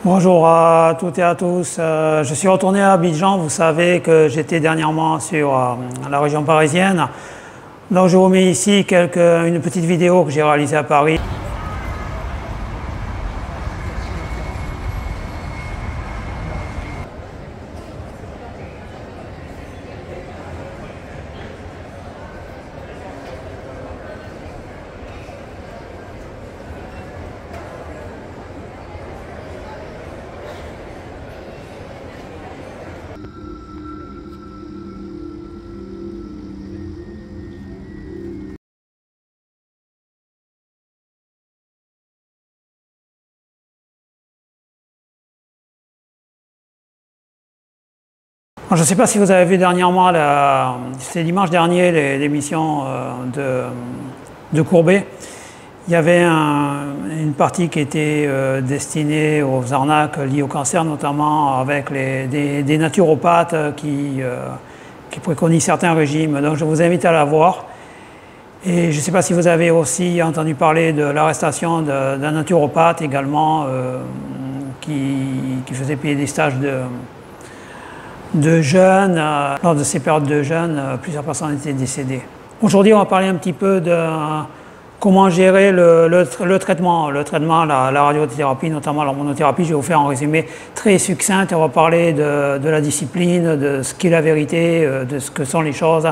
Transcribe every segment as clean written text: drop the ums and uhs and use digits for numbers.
Bonjour à toutes et à tous. Je suis retourné à Abidjan. Vous savez que j'étais dernièrement sur la région parisienne. Donc je vous mets ici une petite vidéo que j'ai réalisée à Paris. Je ne sais pas si vous avez vu dernièrement, c'était dimanche dernier, l'émission de Courbet. Il y avait une partie qui était destinée aux arnaques liées au cancer, notamment avec des naturopathes qui préconisent certains régimes. Donc je vous invite à la voir. Et je ne sais pas si vous avez aussi entendu parler de l'arrestation d'un naturopathe également qui faisait payer des stages de jeûne. Lors de ces périodes de jeûne, plusieurs personnes étaient décédées. Aujourd'hui, on va parler un petit peu de comment gérer le traitement, la radiothérapie, notamment l'hormonothérapie. Je vais vous faire un résumé très succinct. On va parler de la discipline, de ce qu'est la vérité, de ce que sont les choses,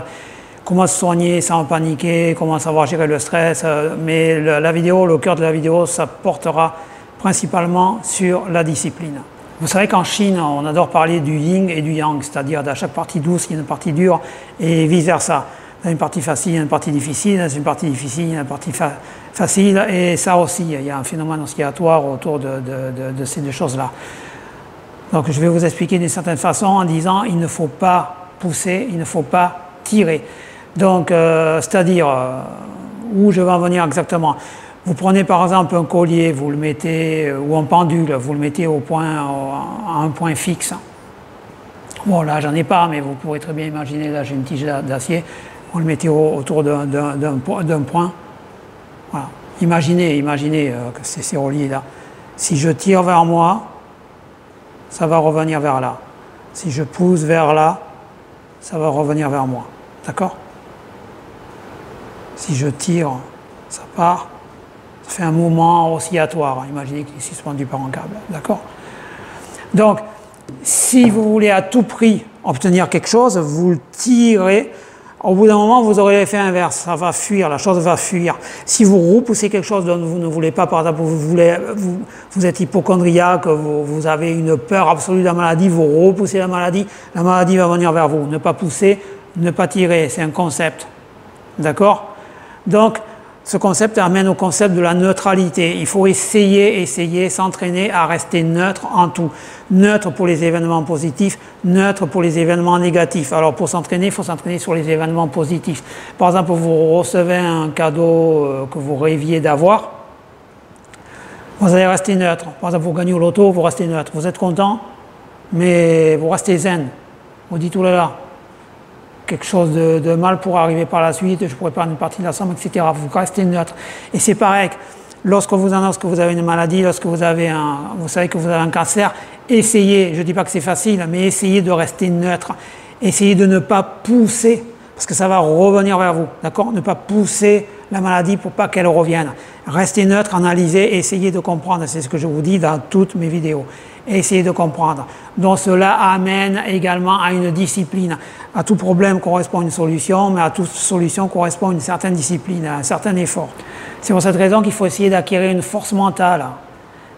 comment se soigner sans paniquer, comment savoir gérer le stress. Mais la vidéo, le cœur de la vidéo, ça portera principalement sur la discipline. Vous savez qu'en Chine, on adore parler du yin et du yang, c'est-à-dire à chaque partie douce, il y a une partie dure et vice-versa. Dans une partie facile, il y a une partie difficile, dans une partie difficile, il y a une partie facile, et ça aussi, il y a un phénomène oscillatoire autour de ces deux choses-là. Donc je vais vous expliquer d'une certaine façon en disant il ne faut pas pousser, il ne faut pas tirer. Donc, c'est-à-dire, où je vais en venir exactement. Vous prenez par exemple un collier, vous le mettez, ou un pendule, vous le mettez à un point fixe. Bon, là, j'en ai pas, mais vous pourrez très bien imaginer, là, j'ai une tige d'acier, vous le mettez autour d'un point. Voilà. Imaginez que c'est relié là. Si je tire vers moi, ça va revenir vers là. Si je pousse vers là, ça va revenir vers moi. D'accord? Si je tire, ça part. Ça fait un mouvement oscillatoire. Imaginez qu'il est suspendu par un câble. D'accord? Donc, si vous voulez à tout prix obtenir quelque chose, vous le tirez. Au bout d'un moment, vous aurez l'effet inverse. Ça va fuir, la chose va fuir. Si vous repoussez quelque chose dont vous ne voulez pas, par exemple, vous êtes hypochondriaque, vous avez une peur absolue de la maladie, vous repoussez la maladie va venir vers vous. Ne pas pousser, ne pas tirer, c'est un concept. D'accord? Donc, ce concept amène au concept de la neutralité. Il faut essayer, s'entraîner à rester neutre en tout. Neutre pour les événements positifs, neutre pour les événements négatifs. Alors pour s'entraîner, il faut s'entraîner sur les événements positifs. Par exemple, vous recevez un cadeau que vous rêviez d'avoir, vous allez rester neutre. Par exemple, vous gagnez au loto, vous restez neutre. Vous êtes content, mais vous restez zen. Vous dites, oh là là, quelque chose de mal pourrait arriver par la suite, je pourrais perdre une partie de la somme, etc. Vous restez neutre. Et c'est pareil, lorsque vous annonce que vous avez une maladie, lorsque vous savez que vous avez un cancer, essayez, je ne dis pas que c'est facile, mais essayez de rester neutre. Essayez de ne pas pousser, parce que ça va revenir vers vous, d'accord? Ne pas pousser la maladie pour pas qu'elle revienne. Restez neutre, analysez, essayez de comprendre, c'est ce que je vous dis dans toutes mes vidéos. Essayez de comprendre. Donc cela amène également à une discipline. À tout problème correspond une solution, mais à toute solution correspond une certaine discipline, un certain effort. C'est pour cette raison qu'il faut essayer d'acquérir une force mentale.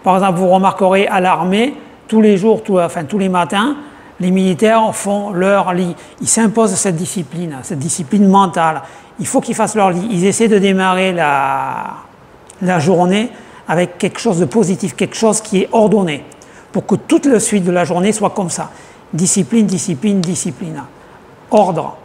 Par exemple, vous remarquerez à l'armée, tous les jours, tous les matins, les militaires font leur lit. Ils s'imposent cette discipline mentale. Il faut qu'ils fassent leur lit. Ils essaient de démarrer la journée avec quelque chose de positif, quelque chose qui est ordonné, pour que toute la suite de la journée soit comme ça. Discipline, discipline, discipline. Ordre.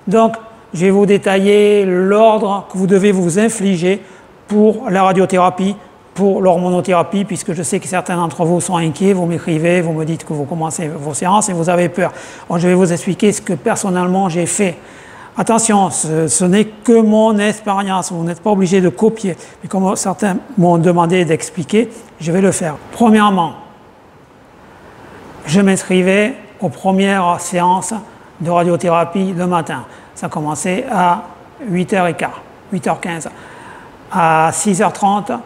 Donc, je vais vous détailler l'ordre que vous devez vous infliger pour la radiothérapie, pour l'hormonothérapie, puisque je sais que certains d'entre vous sont inquiets, vous m'écrivez, vous me dites que vous commencez vos séances et vous avez peur. Bon, je vais vous expliquer ce que personnellement j'ai fait. Attention, ce n'est que mon expérience, vous n'êtes pas obligé de copier. Mais comme certains m'ont demandé d'expliquer, je vais le faire. Premièrement, je m'inscrivais aux premières séances de radiothérapie le matin. Ça commençait à 8h15, 8h15. À 6h30,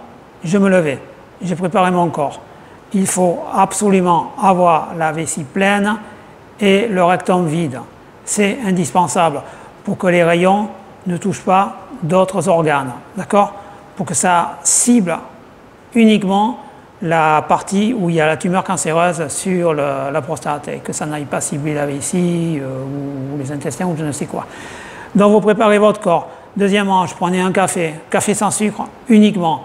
je me levais, j'ai préparé mon corps. Il faut absolument avoir la vessie pleine et le rectum vide. C'est indispensable pour que les rayons ne touchent pas d'autres organes, d'accord? Pour que ça cible uniquement la partie où il y a la tumeur cancéreuse sur la prostate et que ça n'aille pas cibler la vessie ou les intestins ou je ne sais quoi. Donc vous préparez votre corps. Deuxièmement, je prenais un café sans sucre uniquement.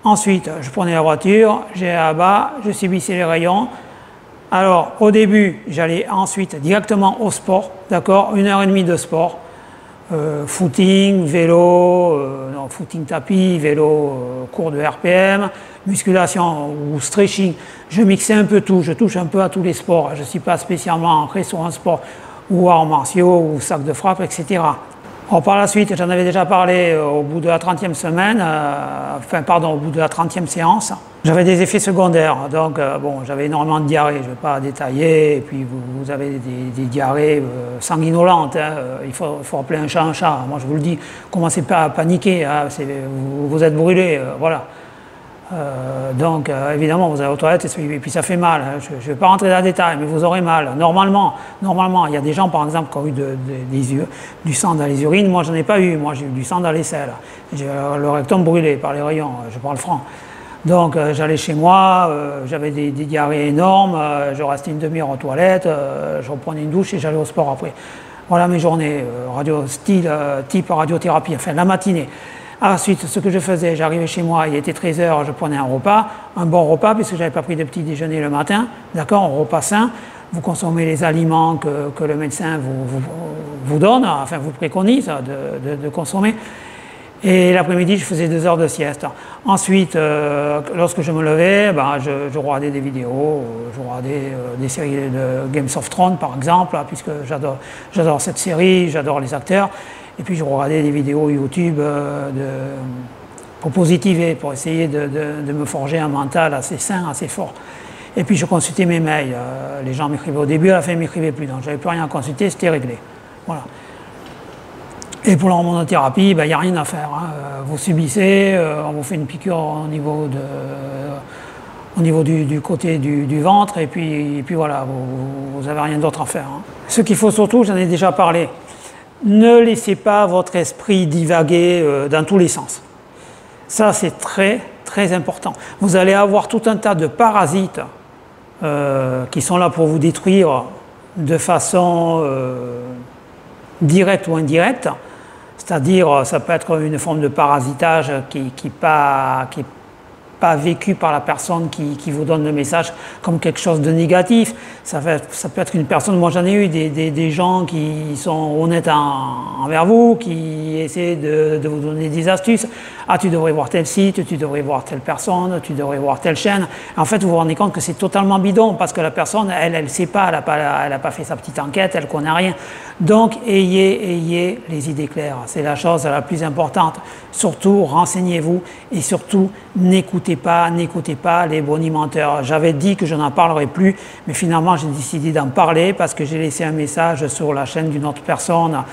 Ensuite, je prenais la voiture, j'allais là-bas, je subissais les rayons. Alors, au début, j'allais ensuite directement au sport, d'accord, 1h30 de sport. Footing, vélo, footing tapis, vélo, cours de RPM, musculation ou stretching. Je mixais un peu tout, je touche un peu à tous les sports. Je ne suis pas spécialement ancré sur un sport ou arts martiaux ou sac de frappe, etc. Alors, par la suite, j'en avais déjà parlé au bout de la 30e semaine, au bout de la 30e séance. J'avais des effets secondaires, donc bon, j'avais énormément de diarrhée, je ne vais pas détailler, et puis vous avez des diarrhées sanguinolentes, hein, il faut appeler un chat. Moi je vous le dis, commencez pas à paniquer, hein, vous êtes brûlé, voilà. Donc évidemment vous allez aux toilettes et puis ça fait mal, hein. Je ne vais pas rentrer dans le détail, mais vous aurez mal. Normalement, il y a des gens par exemple qui ont eu du sang dans les urines, moi j'en ai pas eu, moi j'ai eu du sang dans les selles. J'ai le rectum brûlé par les rayons, je parle franc. Donc j'allais chez moi, j'avais des diarrhées énormes, je restais une demi-heure aux toilettes, je reprenais une douche et j'allais au sport après. Voilà mes journées, type radiothérapie, enfin la matinée. Ensuite, ce que je faisais, j'arrivais chez moi, il était 13h, je prenais un repas, un bon repas, puisque je n'avais pas pris de petit déjeuner le matin, d'accord, un repas sain. Vous consommez les aliments que le médecin vous donne, enfin vous préconise de consommer. Et l'après-midi, je faisais 2 heures de sieste. Ensuite, lorsque je me levais, je regardais des vidéos, je regardais des séries de Game of Thrones, par exemple, puisque j'adore cette série, j'adore les acteurs. Et puis je regardais des vidéos YouTube pour positiver, pour essayer de me forger un mental assez sain, assez fort. Et puis je consultais mes mails. Les gens m'écrivaient au début, à la fin ils ne m'écrivaient plus. Donc je n'avais plus rien à consulter, c'était réglé. Voilà. Et pour l'hormonothérapie, il n'y a rien à faire, hein. Vous subissez, on vous fait une piqûre au niveau du côté du ventre, et puis voilà, vous n'avez rien d'autre à faire, hein. Ce qu'il faut surtout, j'en ai déjà parlé, ne laissez pas votre esprit divaguer dans tous les sens. Ça, c'est très, très important. Vous allez avoir tout un tas de parasites qui sont là pour vous détruire de façon directe ou indirecte. C'est-à-dire, ça peut être une forme de parasitage qui n'est pas vécu par la personne qui vous donne le message comme quelque chose de négatif. Ça peut être une personne, moi j'en ai eu des gens qui sont honnêtes envers vous, qui essaient de vous donner des astuces. Ah, tu devrais voir tel site, tu devrais voir telle personne, tu devrais voir telle chaîne. En fait, vous vous rendez compte que c'est totalement bidon parce que la personne, elle ne sait pas, elle n'a pas fait sa petite enquête, elle ne connaît rien. Donc, ayez les idées claires. C'est la chose la plus importante. Surtout, renseignez-vous et surtout, n'écoutez pas les bonimenteurs. J'avais dit que je n'en parlerai plus, mais finalement, j'ai décidé d'en parler parce que j'ai laissé un message sur la chaîne d'une autre personne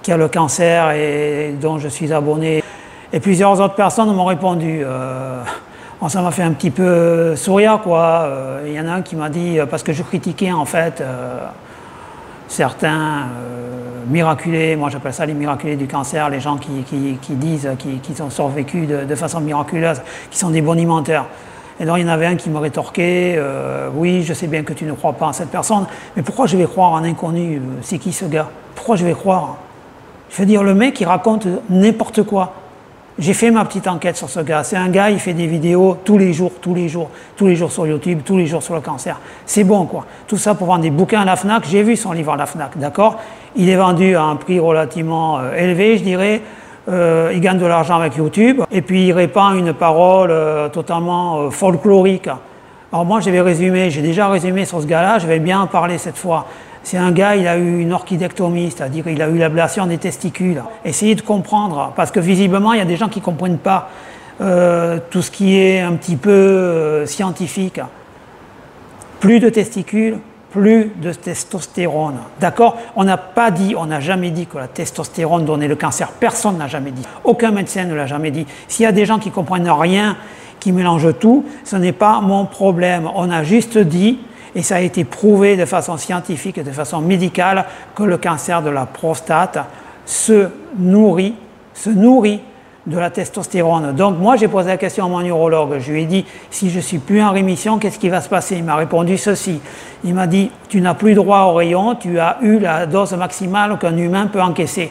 qui a le cancer et dont je suis abonné. Et plusieurs autres personnes m'ont répondu. Ça m'a fait un petit peu sourire, quoi. Il y en a un qui m'a dit, parce que je critiquais en fait certains miraculés, moi j'appelle ça les miraculés du cancer, les gens qui disent qu'ils ont survécu de façon miraculeuse, qui sont des bonimenteurs. Et donc il y en avait un qui me rétorquait, oui, je sais bien que tu ne crois pas en cette personne, mais pourquoi je vais croire en inconnu? C'est qui ce gars? Pourquoi je vais croire? Je veux dire, le mec il raconte n'importe quoi. J'ai fait ma petite enquête sur ce gars. C'est un gars, il fait des vidéos tous les jours sur YouTube, tous les jours sur le cancer. C'est bon, quoi. Tout ça pour vendre des bouquins à la FNAC. J'ai vu son livre à la FNAC, d'accord? Il est vendu à un prix relativement élevé, je dirais. Il gagne de l'argent avec YouTube. Et puis, il répand une parole totalement folklorique. Alors moi, j'ai déjà résumé sur ce gars-là. Je vais bien en parler cette fois. C'est un gars, il a eu une orchidectomie, c'est-à-dire qu'il a eu l'ablation des testicules. Essayez de comprendre, parce que visiblement, il y a des gens qui ne comprennent pas tout ce qui est un petit peu scientifique. Plus de testicules, plus de testostérone. D'accord? On n'a pas dit, on n'a jamais dit que la testostérone donnait le cancer. Personne n'a jamais dit. Aucun médecin ne l'a jamais dit. S'il y a des gens qui ne comprennent rien, qui mélangent tout, ce n'est pas mon problème. On a juste dit, et ça a été prouvé de façon scientifique et de façon médicale, que le cancer de la prostate se nourrit de la testostérone. Donc moi j'ai posé la question à mon neurologue, je lui ai dit si je suis plus en rémission, qu'est-ce qui va se passer? Il m'a répondu ceci, il m'a dit tu n'as plus droit au rayon, tu as eu la dose maximale qu'un humain peut encaisser.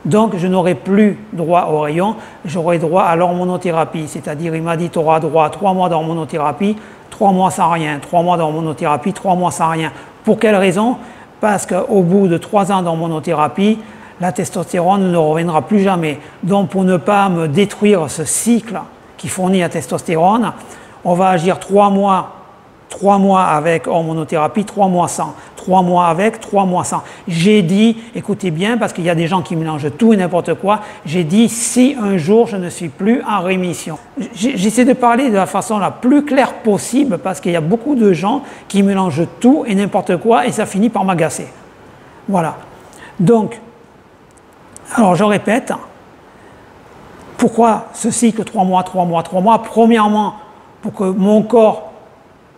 Donc je n'aurai plus droit au rayon, j'aurai droit à l'hormonothérapie, c'est-à-dire il m'a dit tu auras droit à 3 mois d'hormonothérapie, 3 mois sans rien, 3 mois d'hormonothérapie, 3 mois sans rien. Pour quelle raison? Parce qu'au bout de 3 ans d'hormonothérapie, la testostérone ne reviendra plus jamais. Donc pour ne pas me détruire ce cycle qui fournit la testostérone, on va agir 3 mois avec hormonothérapie, 3 mois sans. 3 mois avec, 3 mois sans. J'ai dit, écoutez bien, parce qu'il y a des gens qui mélangent tout et n'importe quoi, j'ai dit si un jour je ne suis plus en rémission. J'essaie de parler de la façon la plus claire possible parce qu'il y a beaucoup de gens qui mélangent tout et n'importe quoi et ça finit par m'agacer. Voilà. Donc, alors je répète, pourquoi ce cycle 3 mois, 3 mois, 3 mois? Premièrement, pour que mon corps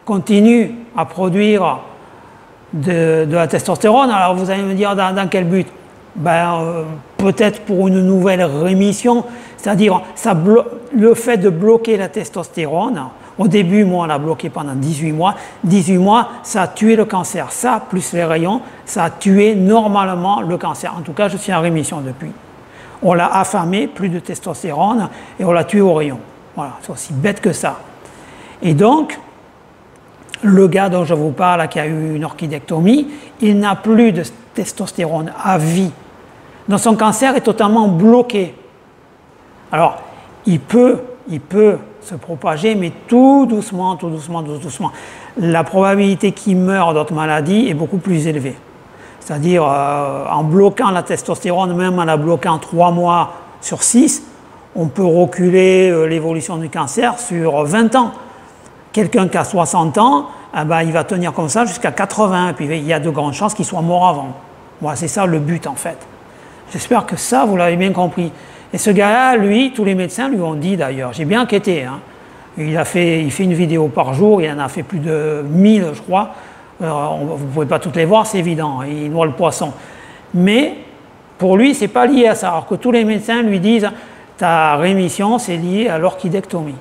continue à produire de la testostérone. Alors vous allez me dire dans quel but? Peut-être pour une nouvelle rémission, c'est-à-dire le fait de bloquer la testostérone. Au début, moi, on l'a bloqué pendant 18 mois. 18 mois, ça a tué le cancer. Ça, plus les rayons, ça a tué normalement le cancer. En tout cas, je suis en rémission depuis. On l'a affamé, plus de testostérone, et on l'a tué au rayon. Voilà, c'est aussi bête que ça. Et donc, le gars dont je vous parle, qui a eu une orchidectomie, il n'a plus de testostérone à vie. Donc son cancer est totalement bloqué. Alors, il peut se propager, mais tout doucement, tout doucement, tout doucement. La probabilité qu'il meure d'autres maladies est beaucoup plus élevée. C'est-à-dire, en bloquant la testostérone, même en la bloquant 3 mois sur 6, on peut reculer l'évolution du cancer sur 20 ans. Quelqu'un qui a 60 ans, il va tenir comme ça jusqu'à 80, et puis il y a de grandes chances qu'il soit mort avant. Voilà, c'est ça le but en fait. J'espère que ça, vous l'avez bien compris. Et ce gars-là, lui, tous les médecins lui ont dit d'ailleurs, j'ai bien enquêté, hein. Il fait une vidéo par jour, il en a fait plus de 1000, je crois. Vous ne pouvez pas toutes les voir, c'est évident, il noie le poisson. Mais pour lui, ce n'est pas lié à ça. Alors que tous les médecins lui disent, ta rémission, c'est lié à l'orchidectomie.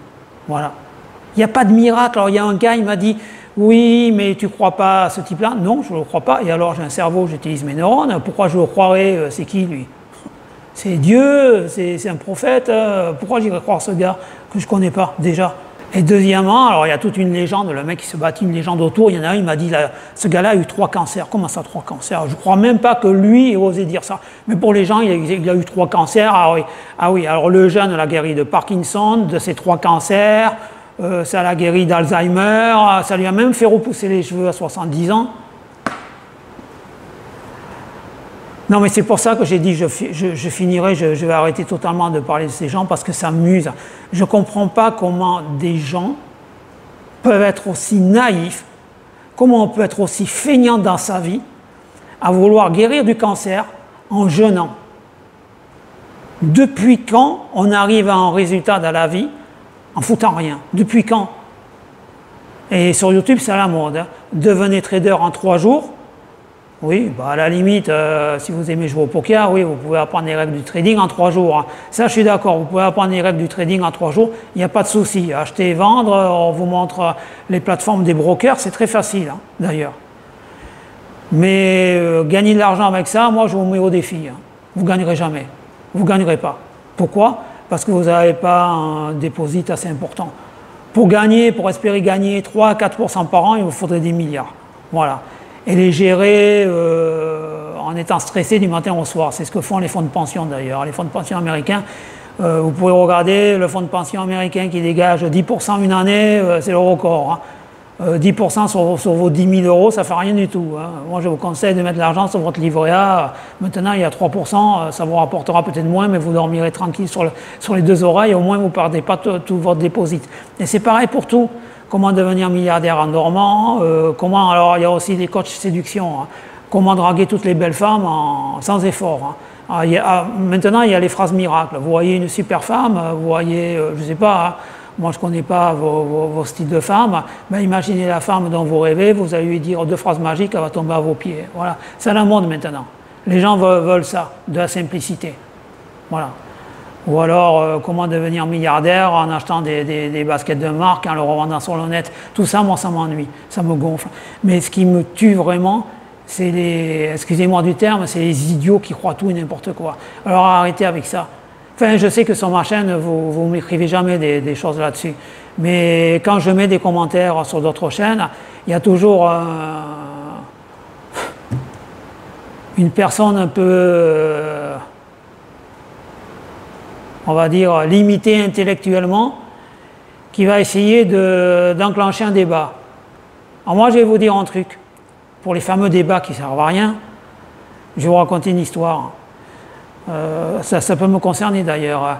Voilà. Il n'y a pas de miracle. Alors il y a un gars, il m'a dit, oui, mais tu ne crois pas à ce type-là? Non, je ne le crois pas. Et alors j'ai un cerveau, j'utilise mes neurones. Pourquoi je le croirais? C'est qui lui? C'est Dieu, c'est un prophète. Pourquoi j'irais croire ce gars que je ne connais pas déjà? Et deuxièmement, alors il y a toute une légende, le mec qui se bâtit une légende autour. Il y en a un, il m'a dit, ce gars-là a eu 3 cancers. Comment ça, 3 cancers? Je ne crois même pas que lui ait osé dire ça. Mais pour les gens, il a eu 3 cancers. Ah oui, alors le jeune l'a guéri de Parkinson, de ses 3 cancers. Ça l'a guéri d'Alzheimer, ça lui a même fait repousser les cheveux à 70 ans. Non, mais c'est pour ça que j'ai dit je finirai, je vais arrêter totalement de parler de ces gens parce que ça m'use. Je ne comprends pas comment des gens peuvent être aussi naïfs, comment on peut être aussi feignant dans sa vie à vouloir guérir du cancer en jeûnant. Depuis quand on arrive à un résultat dans la vie en foutant rien? Depuis quand? Et sur YouTube, c'est à la mode. Hein. Devenez trader en 3 jours. Oui, à la limite, si vous aimez jouer au poker, oui, vous pouvez apprendre les règles du trading en 3 jours. Hein. Ça, je suis d'accord, vous pouvez apprendre les règles du trading en 3 jours, il n'y a pas de souci. Acheter et vendre, on vous montre les plateformes des brokers, c'est très facile, hein, d'ailleurs. Mais gagner de l'argent avec ça, moi, je vous mets au défi. Hein. Vous ne gagnerez jamais. Vous ne gagnerez pas. Pourquoi? Parce que vous n'avez pas un dépôt assez important. Pour espérer gagner 3 à 4% par an, il vous faudrait des milliards. Voilà. Et les gérer en étant stressé du matin au soir. C'est ce que font les fonds de pension d'ailleurs. Les fonds de pension américains, vous pouvez regarder le fonds de pension américain qui dégage 10% une année, c'est le record. Hein. 10% sur vos 10 000 euros, ça ne fait rien du tout. Hein. Moi, je vous conseille de mettre l'argent sur votre livret A. Maintenant, il y a 3%, ça vous rapportera peut-être moins, mais vous dormirez tranquille sur les 2 oreilles. Au moins, vous ne perdez pas tout votre dépôt. Et c'est pareil pour tout. comment devenir milliardaire en dormant, alors il y a aussi des coachs séduction, hein, comment draguer toutes les belles femmes sans effort. Hein. Alors, maintenant, il y a les phrases miracles. Vous voyez une super femme, vous voyez, je ne sais pas, hein, moi je ne connais pas vos styles de femmes, mais imaginez la femme dont vous rêvez, vous allez lui dire 2 phrases magiques, elle va tomber à vos pieds. Voilà, c'est la mode maintenant. Les gens veulent ça, de la simplicité. Voilà. Ou alors, comment devenir milliardaire en achetant des baskets de marque, en le revendant sur le net. Tout ça, moi, ça m'ennuie, ça me gonfle. Mais ce qui me tue vraiment, c'est excusez-moi du terme, c'est les idiots qui croient tout et n'importe quoi. Alors arrêtez avec ça. Enfin, je sais que sur ma chaîne, vous ne m'écrivez jamais des choses là-dessus. Mais quand je mets des commentaires sur d'autres chaînes, il y a toujours une personne un peu, on va dire, limitée intellectuellement, qui va essayer d'enclencher un débat. Alors moi, je vais vous dire un truc. Pour les fameux débats qui ne servent à rien, je vais vous raconter une histoire. Ça peut me concerner d'ailleurs.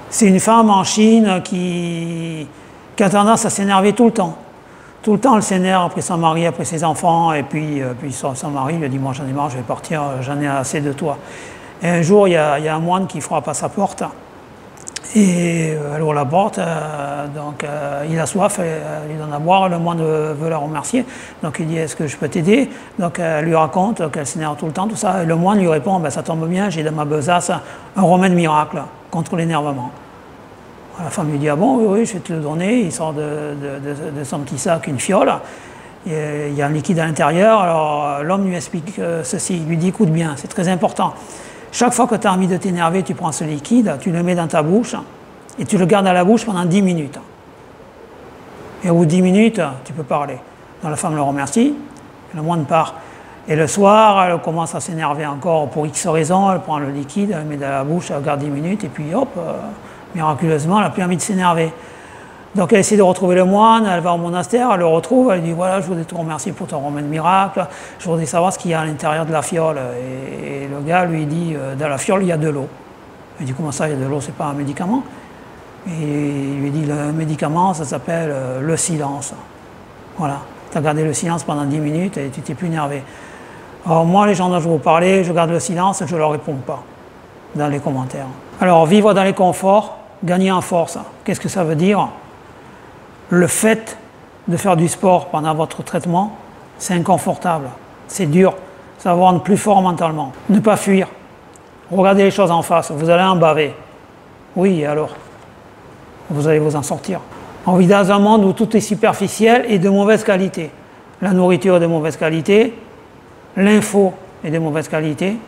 C'est une femme en Chine qui a tendance à s'énerver tout le temps. Tout le temps, elle s'énerve après son mari, après ses enfants, et puis son mari lui dit « Moi, j'en ai marre, je vais partir, j'en ai assez de toi. » Et un jour, il y a un moine qui frappe à sa porte, et elle ouvre la porte, donc il a soif, elle lui donne à boire, le moine veut la remercier, donc il dit « Est-ce que je peux t'aider ?» Donc elle lui raconte qu'elle s'énerve tout le temps, tout ça, et le moine lui répond « Ça tombe bien, j'ai dans ma besace un remède miracle contre l'énervement. » La femme lui dit « Ah bon, oui, je vais te le donner. » Il sort de son petit sac une fiole, et il y a un liquide à l'intérieur, alors l'homme lui explique ceci, il lui dit « Écoute bien, c'est très important. Chaque fois que tu as envie de t'énerver, tu prends ce liquide, tu le mets dans ta bouche et tu le gardes à la bouche pendant 10 minutes. Et au bout de 10 minutes, tu peux parler. » Donc la femme le remercie, le moine part. Et le soir, elle commence à s'énerver encore pour X raisons, elle prend le liquide, elle le met dans la bouche, elle garde 10 minutes et puis hop, miraculeusement, elle n'a plus envie de s'énerver. Donc elle essaie de retrouver le moine, elle va au monastère, elle le retrouve, elle dit voilà, je voudrais te remercier pour ton remède miracle, je voudrais savoir ce qu'il y a à l'intérieur de la fiole. Et le gars lui dit dans la fiole il y a de l'eau. Il dit comment ça il y a de l'eau, c'est pas un médicament? Et il lui dit le médicament ça s'appelle le silence. Voilà, tu as gardé le silence pendant 10 minutes et tu t'es plus énervé. Alors moi les gens dont je vous parlais, je garde le silence, je ne leur réponds pas dans les commentaires. Alors vivre dans les conforts, gagner en force, qu'est-ce que ça veut dire? Le fait de faire du sport pendant votre traitement, c'est inconfortable, c'est dur, ça va vous rendre plus fort mentalement. Ne pas fuir, regardez les choses en face, vous allez en baver. Oui, alors, vous allez vous en sortir. On vit dans un monde où tout est superficiel et de mauvaise qualité. La nourriture est de mauvaise qualité, l'info est de mauvaise qualité,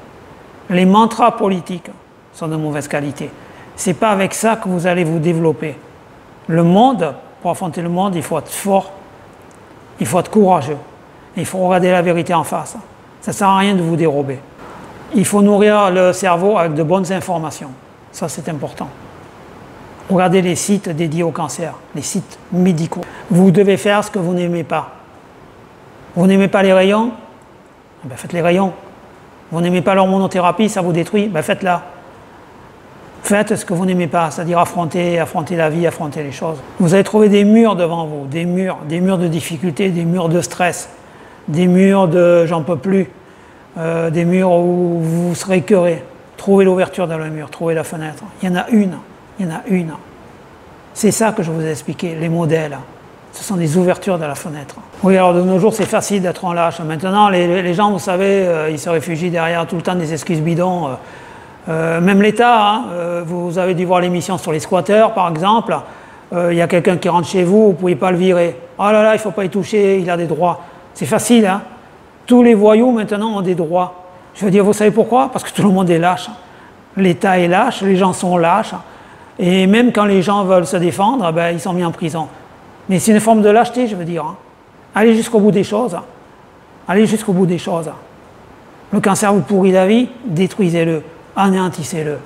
les mantras politiques sont de mauvaise qualité. Ce n'est pas avec ça que vous allez vous développer. Le monde, pour affronter le monde, il faut être fort, il faut être courageux, il faut regarder la vérité en face. Ça ne sert à rien de vous dérober. Il faut nourrir le cerveau avec de bonnes informations. Ça, c'est important. Regardez les sites dédiés au cancer, les sites médicaux. Vous devez faire ce que vous n'aimez pas. Vous n'aimez pas les rayons? Ben faites les rayons. Vous n'aimez pas l'hormonothérapie, ça vous détruit? Ben faites-la. Faites ce que vous n'aimez pas, c'est-à-dire affronter la vie, affronter les choses. Vous allez trouver des murs devant vous, des murs de difficultés, des murs de stress, des murs de j'en peux plus, des murs où vous serez écœuré. Trouvez l'ouverture dans le mur, trouvez la fenêtre. Il y en a une, il y en a une. C'est ça que je vous ai expliqué, les modèles. Ce sont des ouvertures de la fenêtre. Oui, alors de nos jours, c'est facile d'être en lâche. Maintenant, les gens, vous savez, ils se réfugient derrière tout le temps des excuses bidons. Même l'État, hein, vous avez dû voir l'émission sur les squatteurs, par exemple. Il y a quelqu'un qui rentre chez vous, vous ne pouvez pas le virer. Oh là là, il ne faut pas y toucher, il a des droits. C'est facile, hein. Tous les voyous, maintenant, ont des droits. Je veux dire, vous savez pourquoi? Parce que tout le monde est lâche. L'État est lâche, les gens sont lâches. Et même quand les gens veulent se défendre, ben, ils sont mis en prison. Mais c'est une forme de lâcheté, je veux dire. Hein. Allez jusqu'au bout des choses. Allez jusqu'au bout des choses. Le cancer vous pourrit la vie, détruisez-le. Anéantissez-le.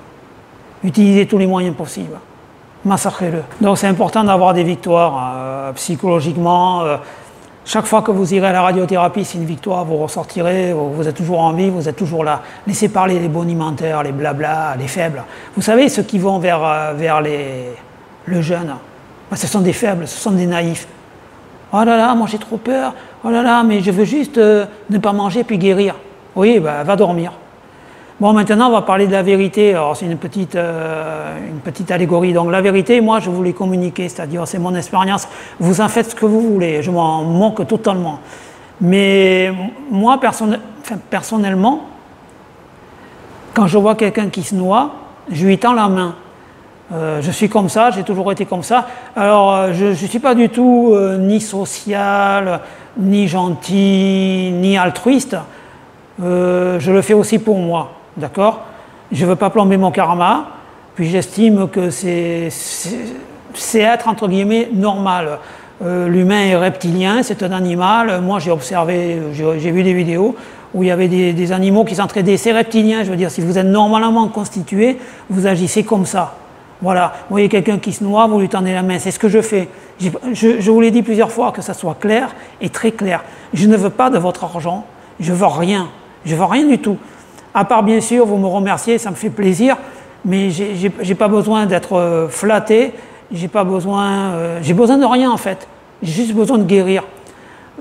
Utilisez tous les moyens possibles. Massacrez-le. Donc c'est important d'avoir des victoires psychologiquement. Chaque fois que vous irez à la radiothérapie, c'est une victoire, vous ressortirez, vous êtes toujours en vie, vous êtes toujours là. Laissez parler les bonimenteurs, les blabla, les faibles. Vous savez, ceux qui vont vers le jeune, ce sont des faibles, ce sont des naïfs. Oh là là, moi j'ai trop peur. Oh là là, mais je veux juste ne pas manger puis guérir. Oui, bah, va dormir. Bon, maintenant, on va parler de la vérité. Alors, c'est une petite allégorie. Donc, la vérité, moi, je voulais communiquer, c'est-à-dire, c'est mon expérience. Vous en faites ce que vous voulez. Je m'en moque totalement. Mais moi, personnellement, quand je vois quelqu'un qui se noie, je lui tends la main. Je suis comme ça, j'ai toujours été comme ça. Alors, je ne suis pas du tout ni social, ni gentil, ni altruiste. Je le fais aussi pour moi, d'accord? Je ne veux pas plomber mon karma, puis j'estime que c'est être, entre guillemets, normal. L'humain est reptilien, c'est un animal. Moi, j'ai observé, j'ai vu des vidéos où il y avait des animaux qui s'entraidaient. C'est reptilien, je veux dire, si vous êtes normalement constitué, vous agissez comme ça. Voilà, vous voyez quelqu'un qui se noie, vous lui tendez la main, c'est ce que je fais. Je vous l'ai dit plusieurs fois, que ça soit clair et très clair. Je ne veux pas de votre argent, je veux rien. Je veux rien du tout. À part, bien sûr, vous me remerciez, ça me fait plaisir, mais j'ai pas besoin d'être flatté, j'ai besoin de rien en fait. J'ai juste besoin de guérir.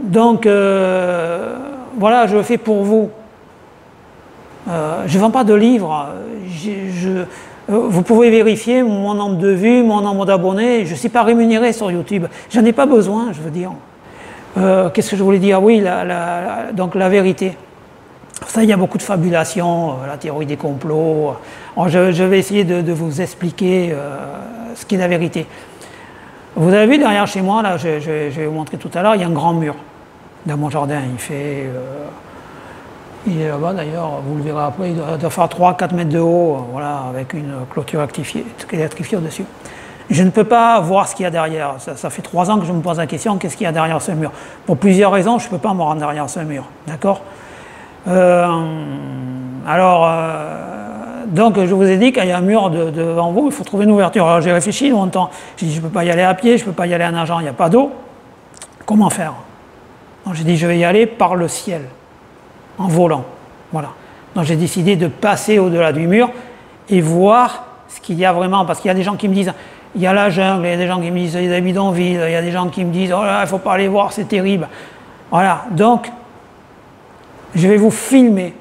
Donc, voilà, je le fais pour vous. Je ne vends pas de livres. Vous pouvez vérifier mon nombre de vues, mon nombre d'abonnés. Je ne suis pas rémunéré sur YouTube. J'en ai pas besoin, je veux dire. Qu'est-ce que je voulais dire? Oui, donc la vérité. Ça, il y a beaucoup de fabulations, la théorie des complots. Alors, je vais essayer de vous expliquer ce qu'est la vérité. Vous avez vu derrière chez moi, là, je vais vous montrer tout à l'heure, il y a un grand mur dans mon jardin. Il est là-bas d'ailleurs, vous le verrez après, il doit faire 3-4 mètres de haut, voilà, avec une clôture électrifiée au-dessus. Je ne peux pas voir ce qu'il y a derrière. Ça fait 3 ans que je me pose la question, qu'est-ce qu'il y a derrière ce mur? Pour plusieurs raisons, je ne peux pas me rendre derrière ce mur, d'accord? Donc je vous ai dit qu'il y a un mur devant vous, il faut trouver une ouverture. Alors j'ai réfléchi longtemps, j'ai dit je ne peux pas y aller à pied, je ne peux pas y aller en nageant, il n'y a pas d'eau. Comment faire? Donc j'ai dit je vais y aller par le ciel, en volant. Voilà. Donc j'ai décidé de passer au-delà du mur et voir ce qu'il y a vraiment, parce qu'il y a des gens qui me disent il y a la jungle, il y a des gens qui me disent il y a des bidonvilles, il y a des gens qui me disent oh là, il ne faut pas aller voir, c'est terrible. Voilà, donc je vais vous filmer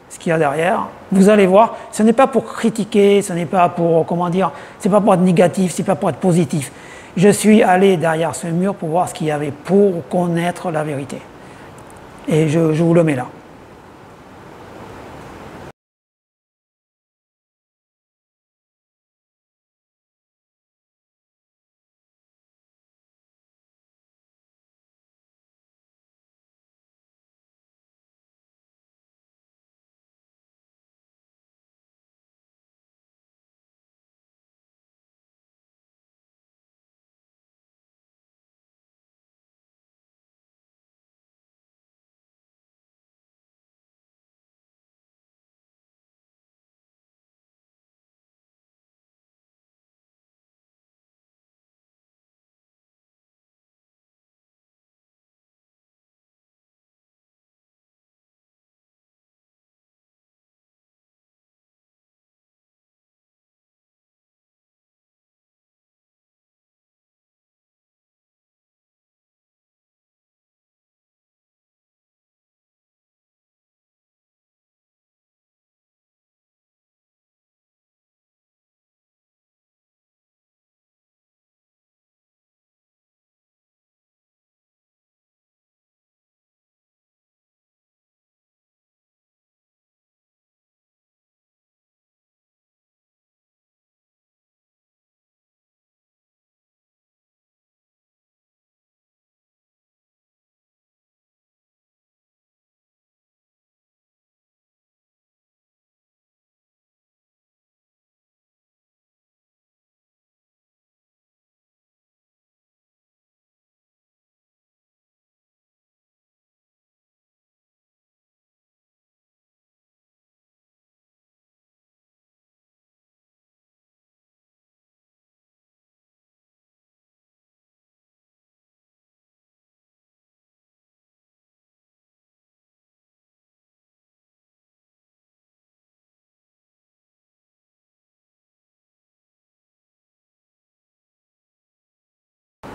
ce qu'il y a derrière. Vous allez voir, ce n'est pas pour critiquer, ce n'est pas pour, comment dire, c'est pas pour être négatif, c'est pas pour être positif. Je suis allé derrière ce mur pour voir ce qu'il y avait, pour connaître la vérité. Et je vous le mets là.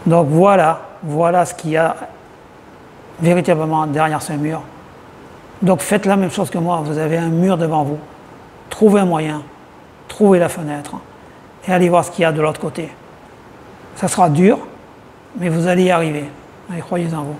Donc voilà, voilà ce qu'il y a véritablement derrière ce mur. Donc faites la même chose que moi, vous avez un mur devant vous. Trouvez un moyen, trouvez la fenêtre et allez voir ce qu'il y a de l'autre côté. Ça sera dur, mais vous allez y arriver. Allez, croyez en vous.